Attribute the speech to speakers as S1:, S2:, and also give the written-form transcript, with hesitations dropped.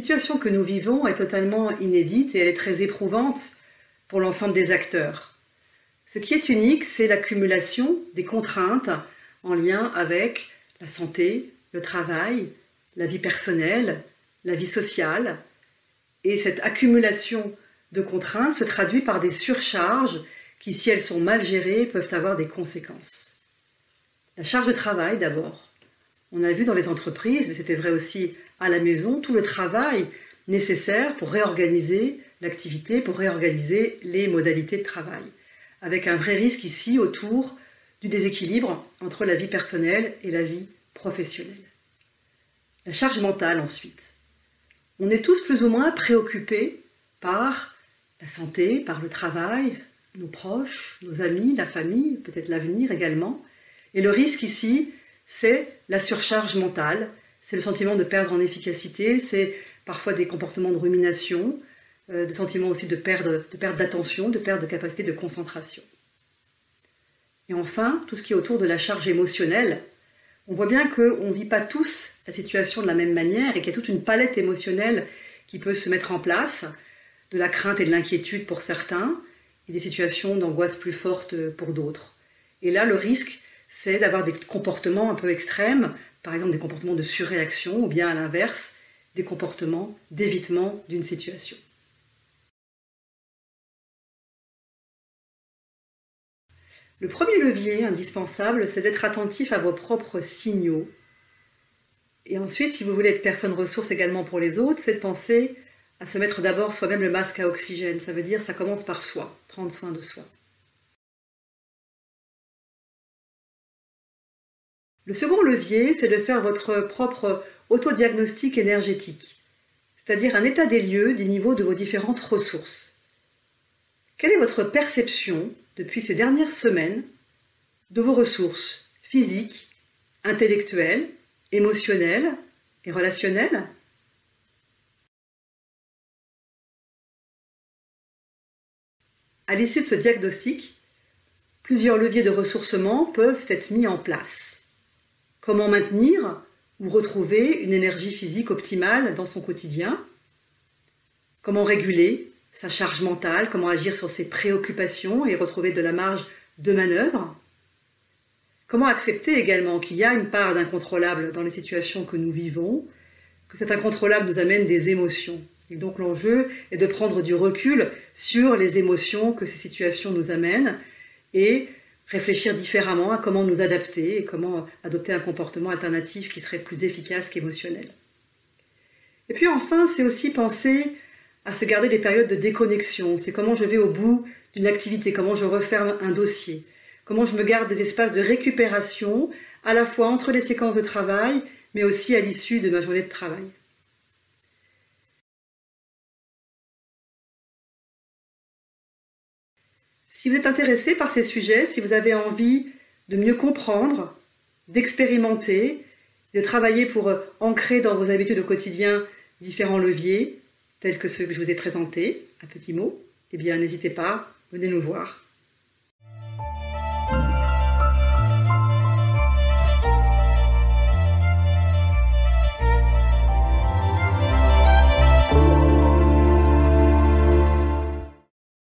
S1: situation que nous vivons est totalement inédite et elle est très éprouvante pour l'ensemble des acteurs. Ce qui est unique, c'est l'accumulation des contraintes en lien avec la santé, le travail, la vie personnelle, la vie sociale. Et cette accumulation de contraintes se traduit par des surcharges qui, si elles sont mal gérées, peuvent avoir des conséquences. La charge de travail d'abord. On a vu dans les entreprises, mais c'était vrai aussi à la maison, tout le travail nécessaire pour réorganiser l'activité, pour réorganiser les modalités de travail, avec un vrai risque ici autour du déséquilibre entre la vie personnelle et la vie professionnelle. La charge mentale ensuite. On est tous plus ou moins préoccupés par la santé, par le travail, nos proches, nos amis, la famille, peut-être l'avenir également. Et le risque ici, c'est la surcharge mentale, c'est le sentiment de perdre en efficacité, c'est parfois des comportements de rumination, des sentiments aussi de perte d'attention, de perte de capacité de concentration. Et enfin, tout ce qui est autour de la charge émotionnelle, on voit bien qu'on ne vit pas tous la situation de la même manière et qu'il y a toute une palette émotionnelle qui peut se mettre en place, de la crainte et de l'inquiétude pour certains, et des situations d'angoisse plus fortes pour d'autres. Et là, le risque, c'est d'avoir des comportements un peu extrêmes, par exemple des comportements de surréaction, ou bien à l'inverse, des comportements d'évitement d'une situation. Le premier levier indispensable, c'est d'être attentif à vos propres signaux. Et ensuite, si vous voulez être personne ressource également pour les autres, c'est de penser à se mettre d'abord soi-même le masque à oxygène. Ça veut dire ça commence par soi, prendre soin de soi. Le second levier, c'est de faire votre propre autodiagnostic énergétique, c'est-à-dire un état des lieux du niveau de vos différentes ressources. Quelle est votre perception depuis ces dernières semaines de vos ressources physiques, intellectuelles, émotionnelles et relationnelles ? À l'issue de ce diagnostic, plusieurs leviers de ressourcement peuvent être mis en place. Comment maintenir ou retrouver une énergie physique optimale dans son quotidien? Comment réguler sa charge mentale? Comment agir sur ses préoccupations et retrouver de la marge de manœuvre? Comment accepter également qu'il y a une part d'incontrôlable dans les situations que nous vivons, que cet incontrôlable nous amène des émotions? Et donc l'enjeu est de prendre du recul sur les émotions que ces situations nous amènent et réfléchir différemment à comment nous adapter et comment adopter un comportement alternatif qui serait plus efficace qu'émotionnel. Et puis enfin, c'est aussi penser à se garder des périodes de déconnexion. C'est comment je vais au bout d'une activité, comment je referme un dossier, comment je me garde des espaces de récupération à la fois entre les séquences de travail, mais aussi à l'issue de ma journée de travail. Si vous êtes intéressé par ces sujets, si vous avez envie de mieux comprendre, d'expérimenter, de travailler pour ancrer dans vos habitudes au quotidien différents leviers, tels que ceux que je vous ai présentés, à petits mots, eh bien n'hésitez pas, venez nous voir.